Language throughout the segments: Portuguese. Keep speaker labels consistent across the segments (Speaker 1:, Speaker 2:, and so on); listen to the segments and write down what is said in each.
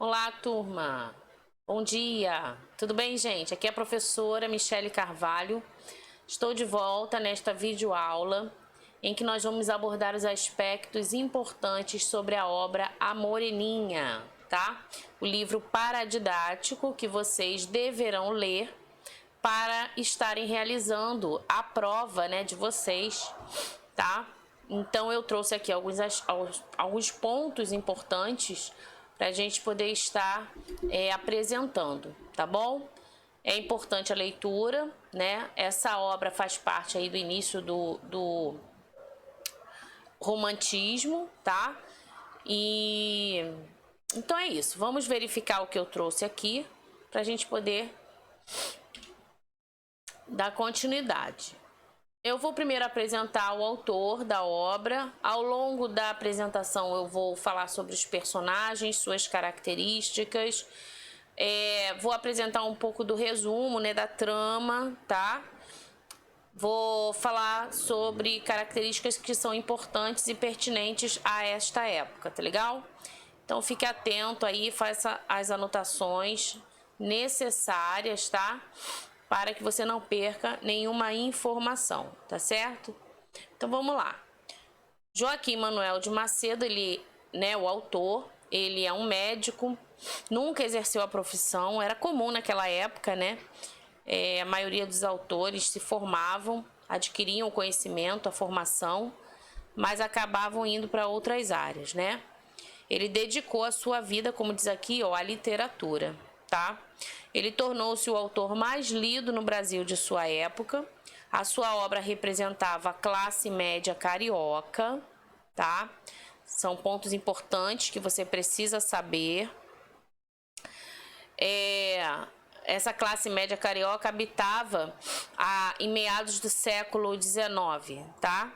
Speaker 1: Olá, turma. Bom dia. Tudo bem, gente? Aqui é a professora Michele Carvalho. Estou de volta nesta videoaula em que nós vamos abordar os aspectos importantes sobre a obra A Moreninha, tá? O livro paradidático que vocês deverão ler para estarem realizando a prova, né, de vocês, tá? Então eu trouxe aqui alguns pontos importantes para a gente poder estar apresentando, tá bom? É importante a leitura, né? Essa obra faz parte aí do início do romantismo, tá? E então é isso. Vamos verificar o que eu trouxe aqui para a gente poder dar continuidade. Eu vou primeiro apresentar o autor da obra. Ao longo da apresentação eu vou falar sobre os personagens, suas características. Vou apresentar um pouco do resumo, né, da trama, tá? Vou falar sobre características que são importantes e pertinentes a esta época, tá legal? Então fique atento aí, faça as anotações necessárias, tá? Para que você não perca nenhuma informação, tá certo? Então vamos lá. Joaquim Manuel de Macedo, ele, né, o autor, ele é um médico, nunca exerceu a profissão, era comum naquela época, né? A maioria dos autores se formavam, adquiriam o conhecimento, a formação, mas acabavam indo para outras áreas, né? Ele dedicou a sua vida, como diz aqui, ó, à literatura, tá? Ele tornou-se o autor mais lido no Brasil de sua época. A sua obra representava a classe média carioca, tá? São pontos importantes que você precisa saber. Essa classe média carioca habitava em meados do século XIX, tá?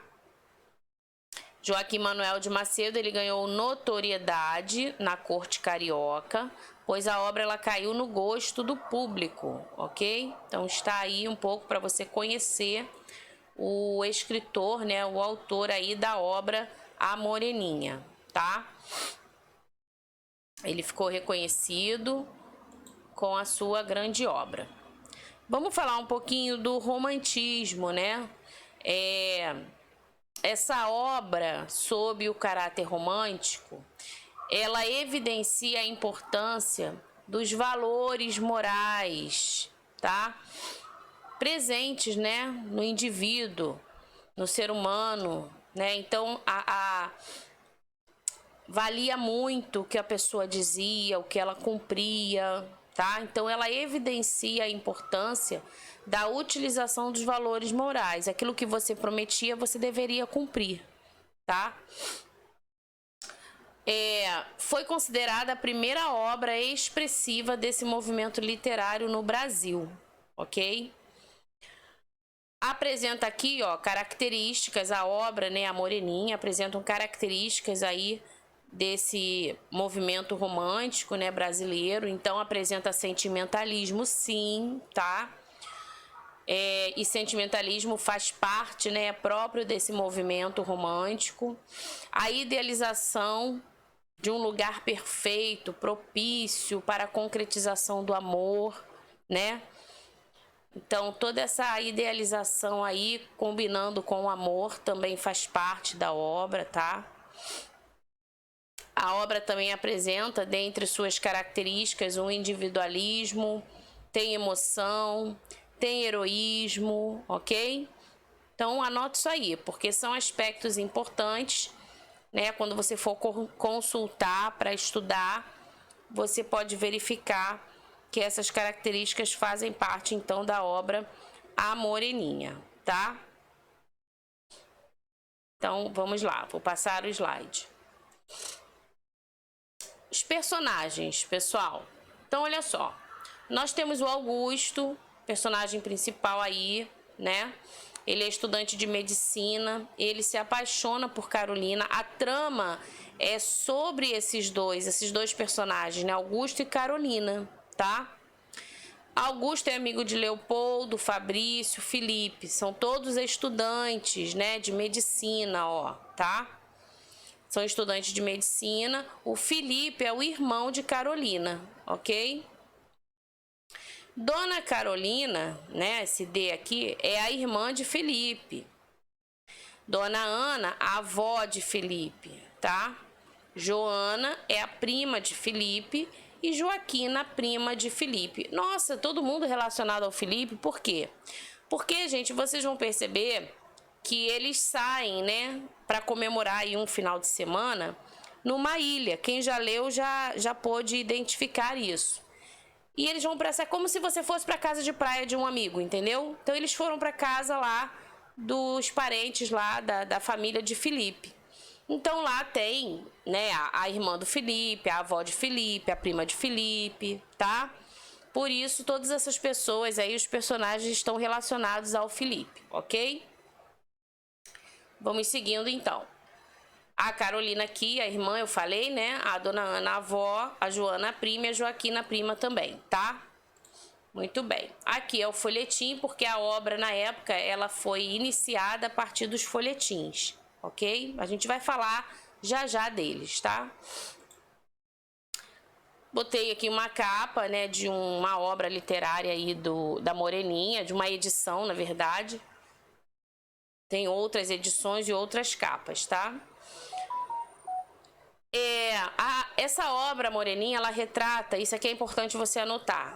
Speaker 1: Joaquim Manuel de Macedo, ele ganhou notoriedade na corte carioca, pois a obra ela caiu no gosto do público, ok? Então está aí um pouco para você conhecer o escritor, né, o autor aí da obra A Moreninha, tá? Ele ficou reconhecido com a sua grande obra. Vamos falar um pouquinho do romantismo, né? Essa obra, sob o caráter romântico, ela evidencia a importância dos valores morais, tá? Presentes, né, no indivíduo, no ser humano, né? Então, valia muito o que a pessoa dizia, o que ela cumpria, tá? Então, ela evidencia a importância da utilização dos valores morais. Aquilo que você prometia, você deveria cumprir, tá? Foi considerada a primeira obra expressiva desse movimento literário no Brasil, ok? Apresenta aqui, ó, características, a obra, né, A Moreninha, apresentam características aí desse movimento romântico, né, brasileiro. Então, apresenta sentimentalismo, sim, tá? E sentimentalismo faz parte, né, próprio desse movimento romântico. A idealização de um lugar perfeito, propício para a concretização do amor, né? Então, toda essa idealização aí, combinando com o amor, também faz parte da obra, tá? A obra também apresenta, dentre suas características, um individualismo, tem emoção, tem heroísmo, ok? Então, anote isso aí, porque são aspectos importantes, né? Quando você for consultar para estudar, você pode verificar que essas características fazem parte, então, da obra A Moreninha, tá? Então, vamos lá, vou passar o slide. Os personagens, pessoal. Então, olha só. Nós temos o Augusto, personagem principal aí, né? Ele é estudante de medicina, ele se apaixona por Carolina. A trama é sobre esses dois personagens, né? Augusto e Carolina, tá? Augusto é amigo de Leopoldo, Fabrício, Felipe. São todos estudantes, né, de medicina, ó, tá? são estudantes de medicina. O Felipe é o irmão de Carolina, ok? Dona Carolina, né, esse D aqui, é a irmã de Felipe. Dona Ana, a avó de Felipe, tá? Joana é a prima de Felipe e Joaquina, a prima de Felipe. Nossa, todo mundo relacionado ao Felipe, por quê? Porque, gente, vocês vão perceber que eles saem, né, para comemorar aí um final de semana numa ilha. Quem já leu já pôde identificar isso. E eles vão para essa, como se você fosse para casa de praia de um amigo, entendeu? Então eles foram para casa lá dos parentes lá da família de Felipe. Então lá tem, né, a irmã do Felipe, a avó de Felipe, a prima de Felipe, tá? Por isso todas essas pessoas aí, os personagens estão relacionados ao Felipe, ok? Vamos seguindo então. A Carolina aqui, a irmã, eu falei, né? A dona Ana, a avó, a Joana, a prima e a Joaquina, a prima também, tá? Muito bem. Aqui é o folhetim, porque a obra, na época, ela foi iniciada a partir dos folhetins, ok? A gente vai falar já deles, tá? Botei aqui uma capa, né, de uma obra literária aí da Moreninha, de uma edição, na verdade. Tem outras edições e outras capas, tá? Essa obra, Moreninha, ela retrata, isso aqui é importante você anotar,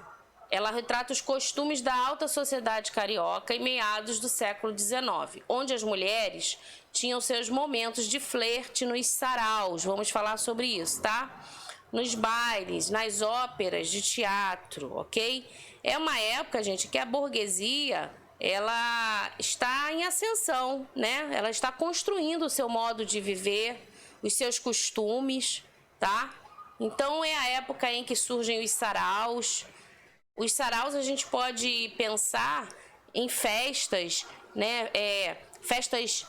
Speaker 1: ela retrata os costumes da alta sociedade carioca em meados do século XIX, onde as mulheres tinham seus momentos de flerte nos saraus, vamos falar sobre isso, tá? Nos bailes, nas óperas de teatro, ok? É uma época, gente, que a burguesia, ela está em ascensão, né? Ela está construindo o seu modo de viver, os seus costumes, tá? Então é a época em que surgem os saraus. Os saraus a gente pode pensar em festas, né? Festas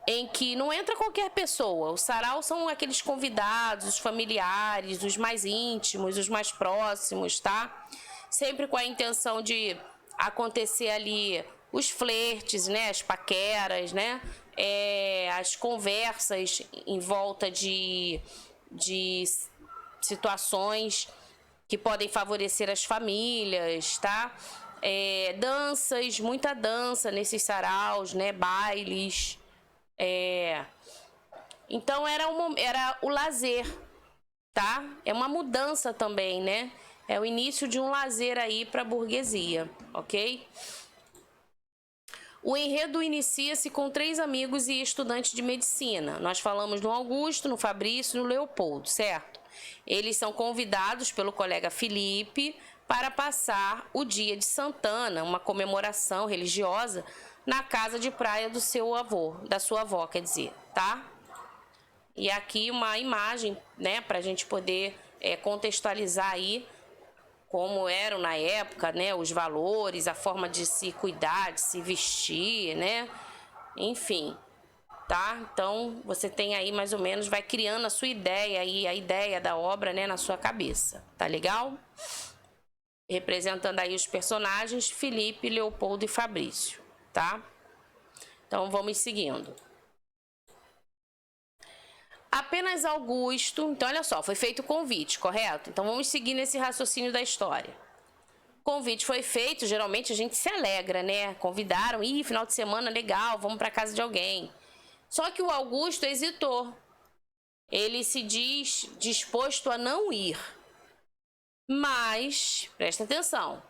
Speaker 1: em que não entra qualquer pessoa. Os saraus são aqueles convidados, os familiares, os mais íntimos, os mais próximos, tá? Sempre com a intenção de acontecer ali os flertes, né? As paqueras, né? As conversas em volta de situações que podem favorecer as famílias, tá? Danças, muita dança nesses saraus, né? Bailes. Então era o lazer, tá? É uma mudança também, né? É o início de um lazer aí para a burguesia, ok? O enredo inicia-se com 3 amigos e estudantes de medicina. Nós falamos no Augusto, no Fabrício e no Leopoldo, certo? Eles são convidados pelo colega Felipe para passar o dia de Santana, uma comemoração religiosa, na casa de praia do seu avô, da sua avó, quer dizer, tá? E aqui uma imagem, né, para a gente poder contextualizar aí como eram na época, né, os valores, a forma de se cuidar, de se vestir, né, enfim, tá? Então, você tem aí mais ou menos, vai criando a sua ideia aí, a ideia da obra, né, na sua cabeça, tá legal? Representando aí os personagens Felipe, Leopoldo e Fabrício, tá? Então, vamos seguindo. Apenas Augusto, então olha só, foi feito o convite, correto? Então vamos seguir nesse raciocínio da história. O convite foi feito, geralmente a gente se alegra, né? Convidaram, final de semana legal, vamos para casa de alguém. Só que o Augusto hesitou. Ele se diz disposto a não ir. Mas, presta atenção,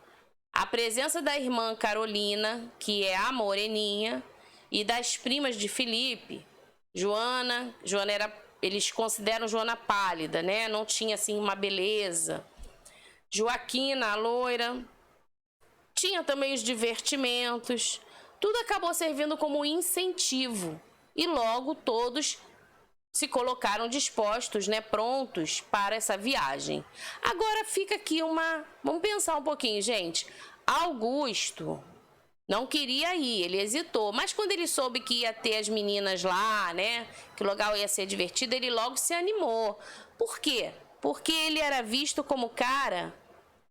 Speaker 1: a presença da irmã Carolina, que é a Moreninha, e das primas de Felipe, Joana era... Eles consideram Joana pálida, né? Não tinha, assim, uma beleza. Joaquina, a loira. Tinha também os divertimentos. Tudo acabou servindo como incentivo. E logo todos se colocaram dispostos, né? Prontos para essa viagem. Agora fica aqui Vamos pensar um pouquinho, gente. Augusto não queria ir, ele hesitou, mas quando ele soube que ia ter as meninas lá, né, que o lugar ia ser divertido, ele logo se animou. Por quê? Porque ele era visto como cara,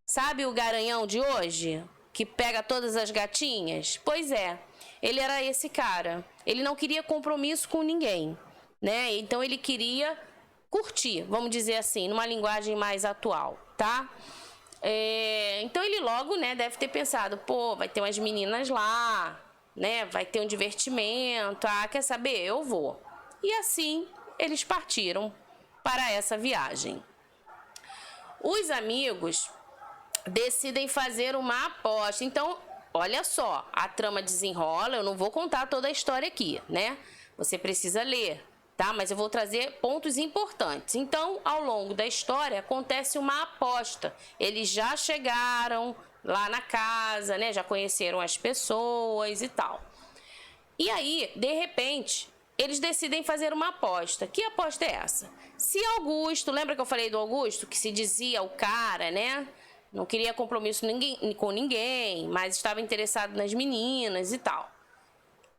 Speaker 1: sabe o garanhão de hoje, que pega todas as gatinhas? Pois é, ele era esse cara, ele não queria compromisso com ninguém, né? Então ele queria curtir, vamos dizer assim, numa linguagem mais atual, tá? Então ele logo, né, deve ter pensado, pô, vai ter umas meninas lá, né, vai ter um divertimento, quer saber? Eu vou. E assim eles partiram para essa viagem. Os amigos decidem fazer uma aposta. Então, olha só, a trama desenrola, eu não vou contar toda a história aqui, né? Você precisa ler, tá? Mas eu vou trazer pontos importantes. Então, ao longo da história, acontece uma aposta. Eles já chegaram lá na casa, né? Já conheceram as pessoas e tal. E aí, de repente, eles decidem fazer uma aposta. Que aposta é essa? Se Augusto, lembra que eu falei do Augusto? Que se dizia o cara, né? Não queria compromisso com ninguém, mas estava interessado nas meninas e tal.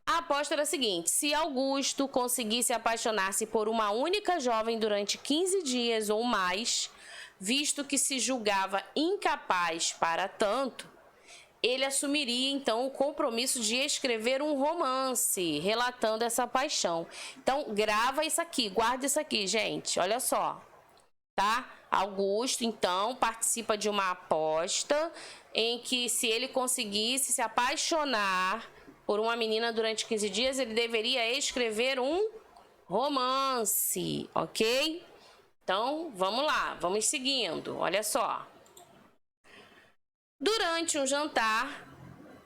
Speaker 1: A aposta era a seguinte: se Augusto conseguisse apaixonar-se por uma única jovem durante 15 dias ou mais, visto que se julgava incapaz para tanto, ele assumiria então o compromisso de escrever um romance relatando essa paixão. Então, grava isso aqui, guarda isso aqui, gente. Olha só, tá? Augusto, então, participa de uma aposta em que, se ele conseguisse se apaixonar por uma menina durante 15 dias, ele deveria escrever um romance, ok? Então, vamos lá, vamos seguindo. Olha só. Durante um jantar,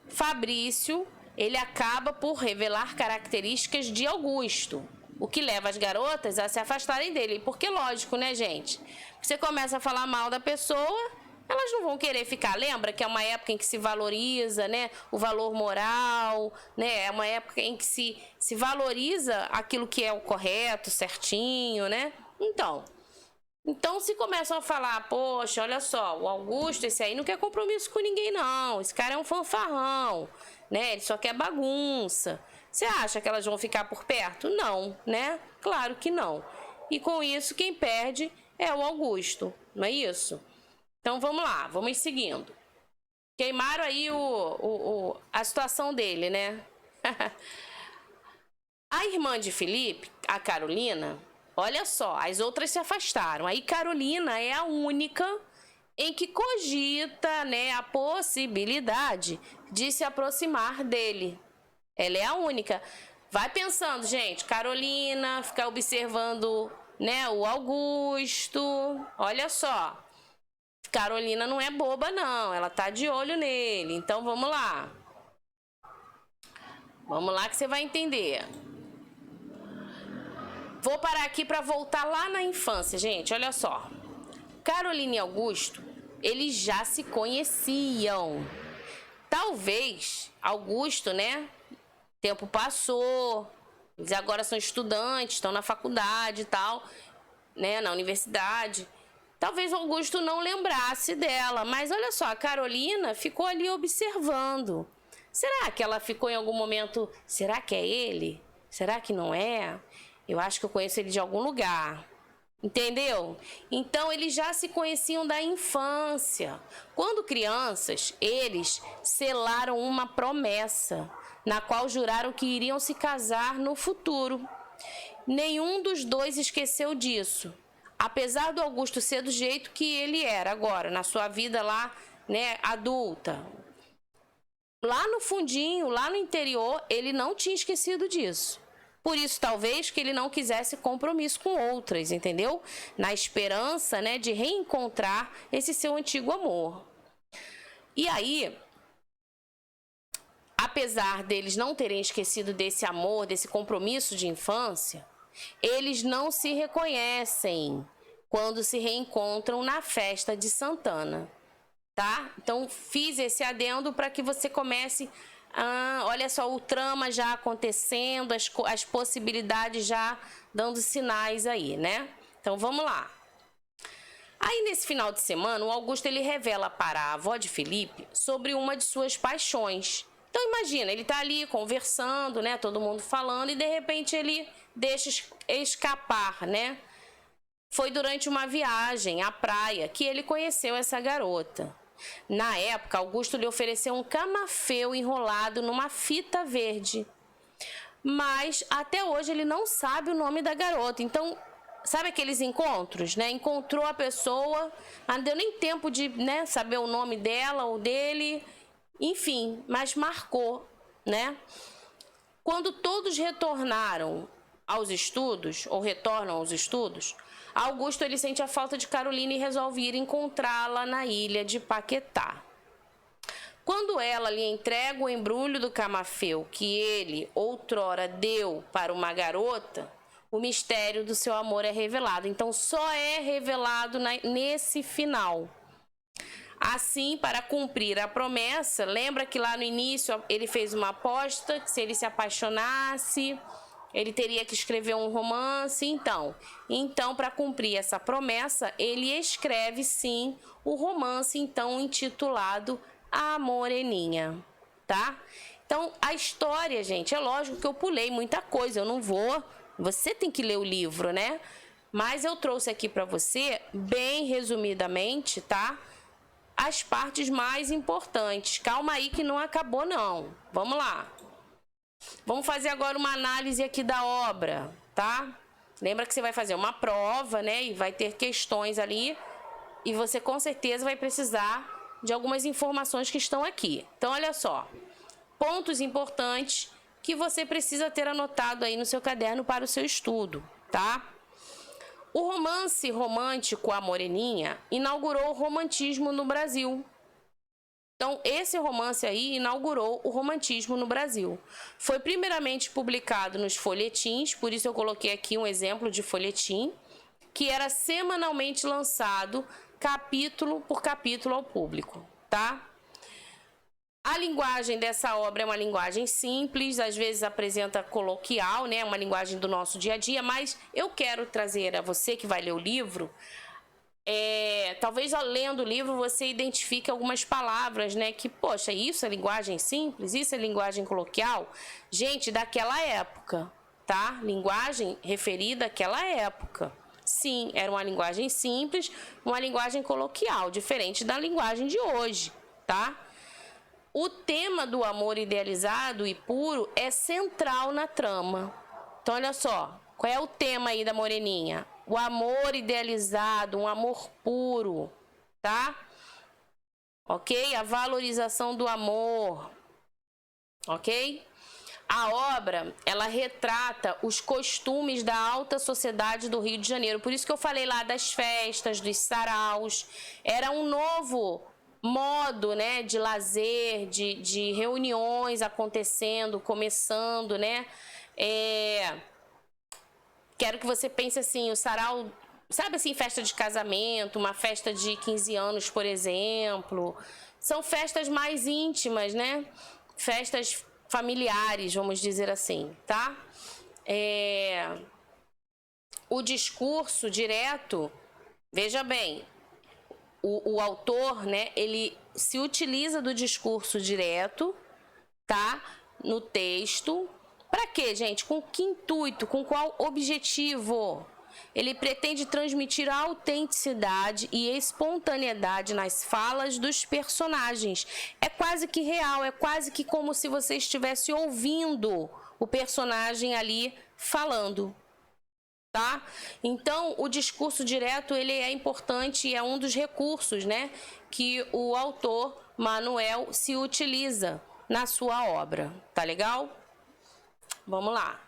Speaker 1: Fabrício, ele acaba por revelar características de Augusto, o que leva as garotas a se afastarem dele. Porque, lógico, né, gente? Você começa a falar mal da pessoa, elas não vão querer ficar. Lembra que é uma época em que se valoriza, né, o valor moral, né? É uma época em que se valoriza aquilo que é o correto, certinho, né? Então, se começam a falar, poxa, olha só, o Augusto, esse aí não quer compromisso com ninguém, não. Esse cara é um fanfarrão, né? Ele só quer bagunça. Você acha que elas vão ficar por perto? Não, né? Claro que não. E com isso, quem perde é o Augusto, não é isso? Então, vamos lá, vamos seguindo. Queimaram aí a situação dele, né? A irmã de Felipe, a Carolina, olha só, as outras se afastaram. Aí Carolina é a única em que cogita, né, a possibilidade de se aproximar dele. Ela é a única. Vai pensando, gente, Carolina, ficar observando, né, o Augusto. Olha só. Carolina não é boba, não. Ela tá de olho nele. Então, vamos lá. Vamos lá que você vai entender. Vou parar aqui para voltar lá na infância, gente. Olha só. Carolina e Augusto, eles já se conheciam. Talvez Augusto, né? Tempo passou. Eles agora são estudantes, estão na faculdade e tal, né? Na universidade. Talvez Augusto não lembrasse dela, mas olha só, a Carolina ficou ali observando. Será que ela ficou em algum momento? Será que é ele? Será que não é? Eu acho que eu conheço ele de algum lugar. Entendeu? Então, eles já se conheciam da infância. Quando crianças, eles selaram uma promessa, na qual juraram que iriam se casar no futuro. Nenhum dos dois esqueceu disso. Apesar do Augusto ser do jeito que ele era agora, na sua vida lá, né, adulta. Lá no fundinho, lá no interior, ele não tinha esquecido disso. Por isso, talvez, que ele não quisesse compromisso com outras, entendeu? Na esperança, né, de reencontrar esse seu antigo amor. E aí, apesar deles não terem esquecido desse amor, desse compromisso de infância, eles não se reconhecem quando se reencontram na festa de Santana, tá? Então, fiz esse adendo para que você comece... olha só, o trama já acontecendo, as possibilidades já dando sinais aí, né? Então, vamos lá. Aí, nesse final de semana, o Augusto ele revela para a avó de Felipe sobre uma de suas paixões. Então, imagina, ele tá ali conversando, né? Todo mundo falando e, de repente, ele deixa escapar, né? Foi durante uma viagem à praia que ele conheceu essa garota. Na época, Augusto lhe ofereceu um camafeu enrolado numa fita verde. mas até hoje ele não sabe o nome da garota. Então, sabe aqueles encontros, né? Encontrou a pessoa, não deu nem tempo de, né, saber o nome dela ou dele, enfim, mas marcou, né? Quando todos retornaram aos estudos, ou retornam aos estudos, Augusto ele sente a falta de Carolina e resolve ir encontrá-la na ilha de Paquetá. Quando ela lhe entrega o embrulho do camafeu que ele outrora deu para uma garota, o mistério do seu amor é revelado. Então, só é revelado nesse final. Assim, para cumprir a promessa, lembra que lá no início ele fez uma aposta que se ele se apaixonasse, ele teria que escrever um romance. Então, para cumprir essa promessa, ele escreve sim o romance então intitulado A Moreninha, tá? Então, a história, gente, é lógico que eu pulei muita coisa, eu não vou, você tem que ler o livro, né? Mas eu trouxe aqui para você, bem resumidamente, tá? As partes mais importantes. Calma aí que não acabou não. Vamos lá. Vamos fazer agora uma análise aqui da obra, tá? Lembra que você vai fazer uma prova, né? E vai ter questões ali. E você com certeza vai precisar de algumas informações que estão aqui. Então, olha só. Pontos importantes que você precisa ter anotado aí no seu caderno para o seu estudo, tá? O romance romântico A Moreninha inaugurou o romantismo no Brasil. Então, esse romance aí inaugurou o romantismo no Brasil. Foi primeiramente publicado nos folhetins, por isso eu coloquei aqui um exemplo de folhetim, que era semanalmente lançado capítulo por capítulo ao público, tá? A linguagem dessa obra é uma linguagem simples, às vezes apresenta coloquial, né? Uma linguagem do nosso dia a dia, mas eu quero trazer a você que vai ler o livro, talvez lendo o livro você identifique algumas palavras, né? Que, poxa, isso é linguagem simples, isso é linguagem coloquial. Gente, daquela época, tá? Linguagem referida àquela época. Sim, era uma linguagem simples, uma linguagem coloquial, diferente da linguagem de hoje, tá? O tema do amor idealizado e puro é central na trama. Então, olha só, qual é o tema aí da Moreninha? O amor idealizado, um amor puro, tá? Ok? A valorização do amor, ok? A obra, ela retrata os costumes da alta sociedade do Rio de Janeiro. Por isso que eu falei lá das festas, dos saraus. Era um novo modo, né, de lazer, de reuniões acontecendo, começando, né? Quero que você pense assim, o sarau, sabe assim, festa de casamento, uma festa de 15 anos, por exemplo. São festas mais íntimas, né? Festas familiares, vamos dizer assim, tá? O discurso direto, veja bem, o autor, né, ele se utiliza do discurso direto, tá? No texto. Para quê, gente? Com que intuito? Com qual objetivo? Ele pretende transmitir autenticidade e espontaneidade nas falas dos personagens. É quase que real, é quase que como se você estivesse ouvindo o personagem ali falando, tá? Então, o discurso direto, ele é importante e é um dos recursos, né, que o autor Manuel se utiliza na sua obra, tá legal? Vamos lá.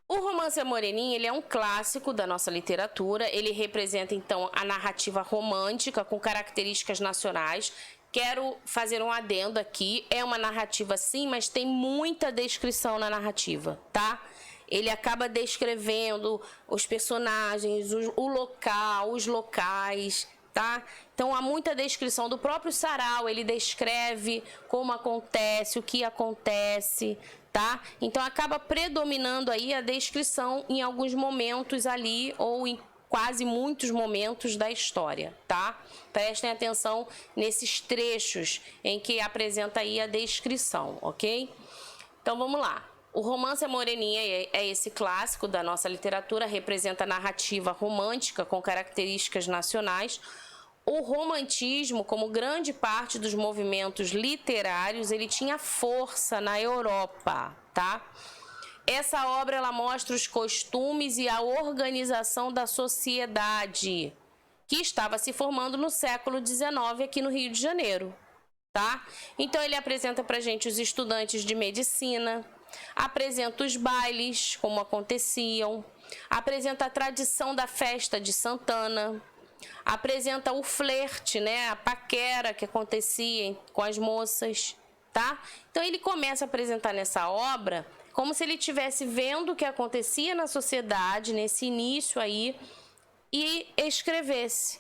Speaker 1: O romance A Moreninha, ele é um clássico da nossa literatura, ele representa então a narrativa romântica com características nacionais. Quero fazer um adendo aqui, é uma narrativa sim, mas tem muita descrição na narrativa, tá? Ele acaba descrevendo os personagens, o local, os locais, tá? Então há muita descrição do próprio sarau, ele descreve como acontece, o que acontece, tá? Então acaba predominando aí a descrição em alguns momentos ali ou em quase muitos momentos da história, tá? Prestem atenção nesses trechos em que apresenta aí a descrição, ok? Então vamos lá. O romance A Moreninha é esse clássico da nossa literatura, representa a narrativa romântica com características nacionais. O romantismo, como grande parte dos movimentos literários, ele tinha força na Europa, tá? Essa obra ela mostra os costumes e a organização da sociedade que estava se formando no século XIX aqui no Rio de Janeiro, tá? Então ele apresenta pra gente os estudantes de medicina, apresenta os bailes, como aconteciam, apresenta a tradição da festa de Santana, apresenta o flerte, né, a paquera que acontecia com as moças, tá? Então ele começa a apresentar nessa obra como se ele estivesse vendo o que acontecia na sociedade nesse início aí e escrevesse,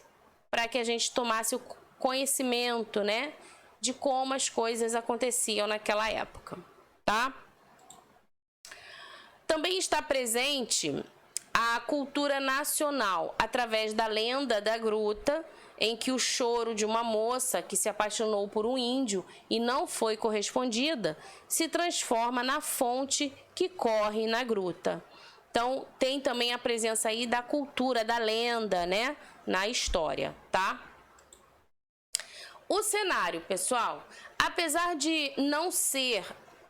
Speaker 1: para que a gente tomasse o conhecimento, né, de como as coisas aconteciam naquela época, tá? Também está presente a cultura nacional, através da lenda da gruta, em que o choro de uma moça que se apaixonou por um índio e não foi correspondida, se transforma na fonte que corre na gruta. Então, tem também a presença aí da cultura, da lenda, né, na história, tá? O cenário, pessoal, apesar de não ser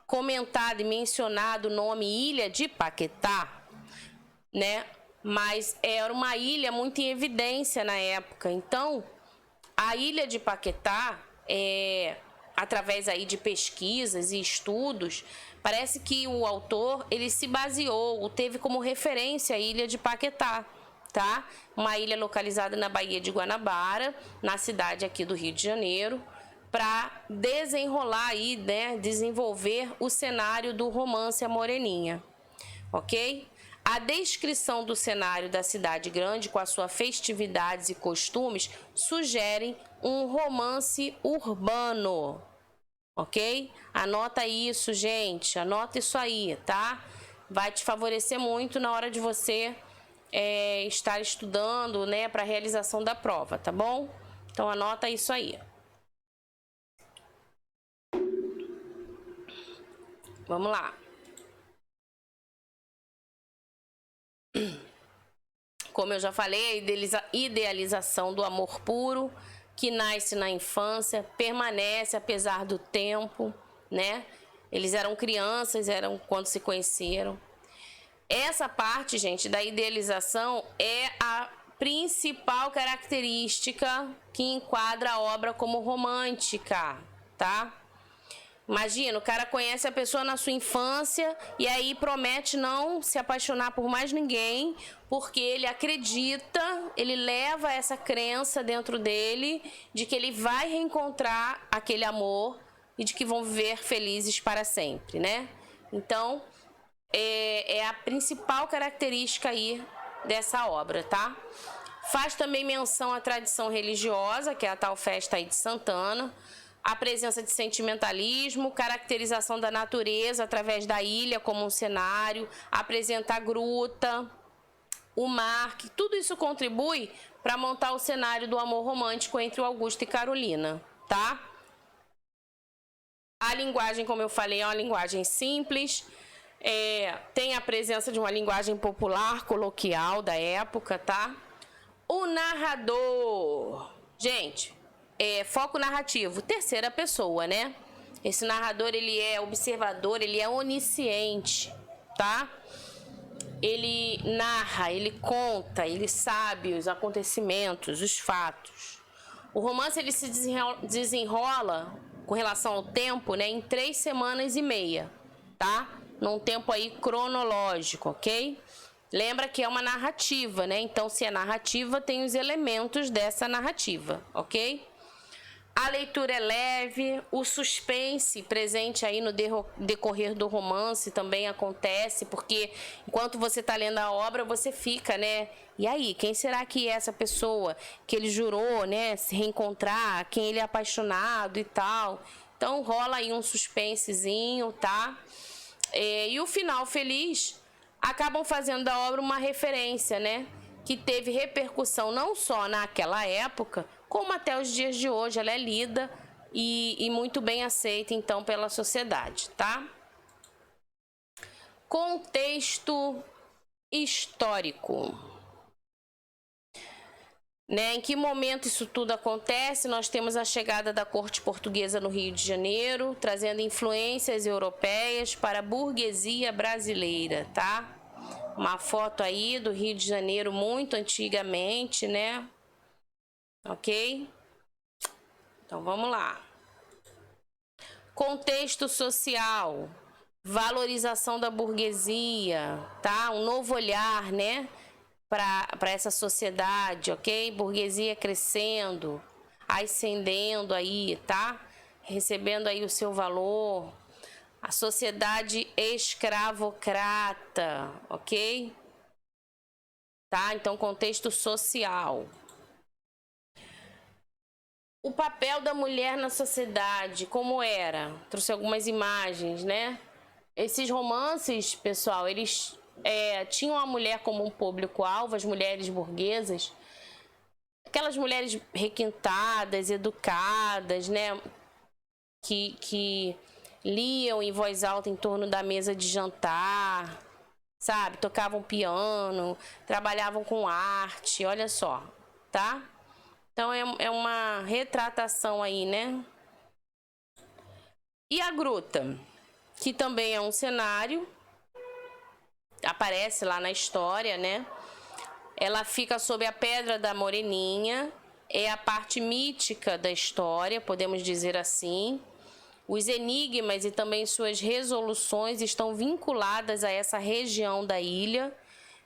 Speaker 1: comentado e mencionado o nome Ilha de Paquetá, né? Mas era uma ilha muito em evidência na época. Então, a Ilha de Paquetá, através aí de pesquisas e estudos, parece que o autor ele se baseou, teve como referência a Ilha de Paquetá, tá? Uma ilha localizada na Baía de Guanabara, na cidade aqui do Rio de Janeiro, para desenrolar aí, né, desenvolver o cenário do romance A Moreninha, ok? A descrição do cenário da cidade grande, com as suas festividades e costumes, sugerem um romance urbano, ok? Anota isso, gente, anota isso aí, tá? Vai te favorecer muito na hora de você estar estudando, né, para a realização da prova, tá bom? Então, anota isso aí. Vamos lá. Como eu já falei, a idealização do amor puro, que nasce na infância, permanece apesar do tempo, né? Eles eram crianças, eram quando se conheceram. Essa parte, gente, da idealização é a principal característica que enquadra a obra como romântica, tá? Imagina, o cara conhece a pessoa na sua infância e aí promete não se apaixonar por mais ninguém, porque ele acredita, ele leva essa crença dentro dele de que ele vai reencontrar aquele amor e de que vão viver felizes para sempre, né? Então, é a principal característica aí dessa obra, tá? Faz também menção à tradição religiosa, que é a tal festa aí de Santana, a presença de sentimentalismo, caracterização da natureza através da ilha como um cenário, apresenta a gruta, o mar, que tudo isso contribui para montar o cenário do amor romântico entre o Augusto e Carolina, tá? A linguagem, como eu falei, é uma linguagem simples, tem a presença de uma linguagem popular, coloquial da época, tá? O narrador, gente, foco narrativo, terceira pessoa, né? Esse narrador, ele é observador, ele é onisciente, tá? Ele narra, ele conta, ele sabe os acontecimentos, os fatos. O romance, ele se desenrola com relação ao tempo, né, em 3 semanas e meia, tá? Num tempo aí cronológico, ok? Lembra que é uma narrativa, né? Então, se é narrativa, tem os elementos dessa narrativa, ok? A leitura é leve, o suspense presente aí no decorrer do romance também acontece, porque enquanto você está lendo a obra, você fica, né? E aí, quem será que é essa pessoa que ele jurou, né, se reencontrar, quem ele é apaixonado e tal? Então, rola aí um suspensezinho, tá? E o final feliz acabam fazendo da obra uma referência, né? Que teve repercussão não só naquela época, como até os dias de hoje. Ela é lida e muito bem aceita, então, pela sociedade, tá? Contexto histórico. Né? Em que momento isso tudo acontece? Nós temos a chegada da corte portuguesa no Rio de Janeiro, trazendo influências europeias para a burguesia brasileira, tá? Uma foto aí do Rio de Janeiro muito antigamente, né? Ok? Então vamos lá. Contexto social, valorização da burguesia, tá? Um novo olhar, né? Para essa sociedade, ok? Burguesia crescendo, ascendendo aí, tá? Recebendo aí o seu valor. A sociedade escravocrata, ok? Tá? Então, contexto social. O papel da mulher na sociedade, como era? Trouxe algumas imagens, né? Esses romances, pessoal, eles tinham a mulher como um público-alvo, as mulheres burguesas, aquelas mulheres requintadas, educadas, né? Que liam em voz alta em torno da mesa de jantar, sabe? Tocavam piano, trabalhavam com arte, olha só, tá? Então é uma retratação aí, né? E a gruta, que também é um cenário, aparece lá na história, né? Ela fica sob a Pedra da Moreninha, é a parte mítica da história, podemos dizer assim. Os enigmas e também suas resoluções estão vinculadas a essa região da ilha.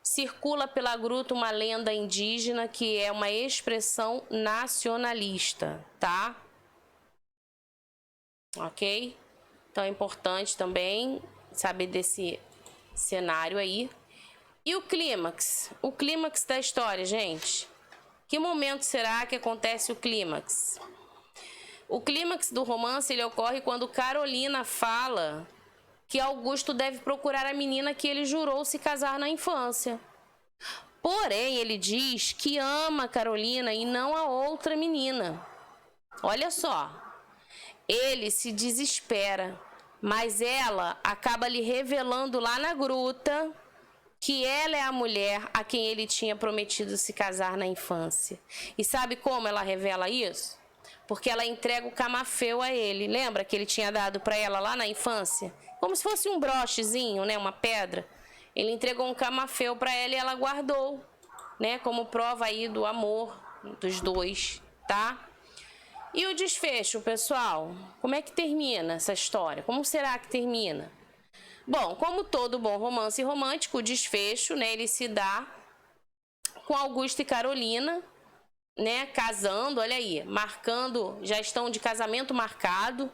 Speaker 1: Circula pela gruta uma lenda indígena que é uma expressão nacionalista, tá? Ok? Então é importante também saber desse cenário aí. E o clímax? O clímax da história, gente. Que momento será que acontece o clímax? O clímax do romance ele ocorre quando Carolina fala que Augusto deve procurar a menina que ele jurou se casar na infância. Porém, ele diz que ama Carolina e não a outra menina. Olha só. Ele se desespera, mas ela acaba lhe revelando lá na gruta que ela é a mulher a quem ele tinha prometido se casar na infância. E sabe como ela revela isso? Porque ela entrega o camafeu a ele. Lembra que ele tinha dado para ela lá na infância? Como se fosse um brochezinho, né? Uma pedra. Ele entregou um camafeu para ela e ela guardou, né? Como prova aí do amor dos dois, tá? E o desfecho, pessoal? Como é que termina essa história? Como será que termina? Bom, como todo bom romance romântico, o desfecho, né, ele se dá com Augusto e Carolina, né, casando, olha aí, marcando, já estão de casamento marcado.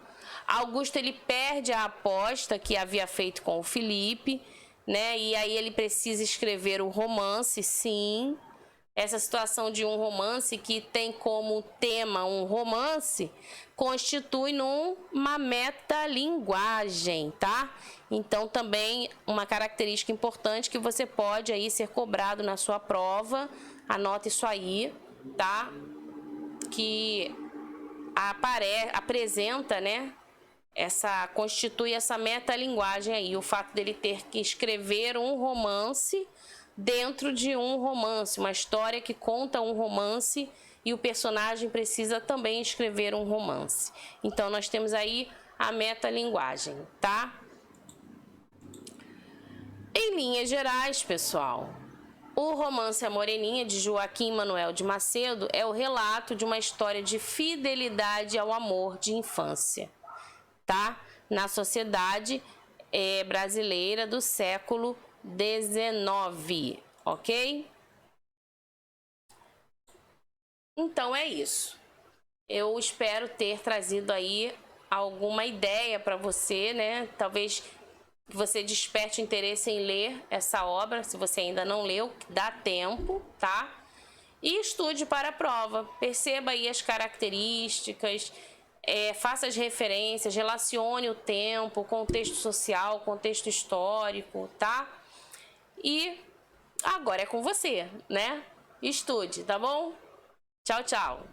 Speaker 1: Augusto, ele perde a aposta que havia feito com o Felipe, né, e aí ele precisa escrever o romance, sim. Essa situação de um romance que tem como tema um romance constitui numa metalinguagem, tá? Então também uma característica importante que você pode aí ser cobrado na sua prova, anota isso aí, tá? Que apresenta, né? Constitui essa metalinguagem aí, o fato dele ter que escrever um romance dentro de um romance, uma história que conta um romance e o personagem precisa também escrever um romance. Então nós temos aí a metalinguagem, tá? Em linhas gerais, pessoal, o romance A Moreninha, de Joaquim Manuel de Macedo, é o relato de uma história de fidelidade ao amor de infância, tá? Na sociedade brasileira do século 19, ok? Então é isso. Eu espero ter trazido aí alguma ideia para você, né? Talvez você desperte interesse em ler essa obra, se você ainda não leu, dá tempo, tá? E estude para a prova. Perceba aí as características, faça as referências, relacione o tempo, contexto social, contexto histórico, tá? E agora é com você, né? Estude, tá bom? Tchau, tchau.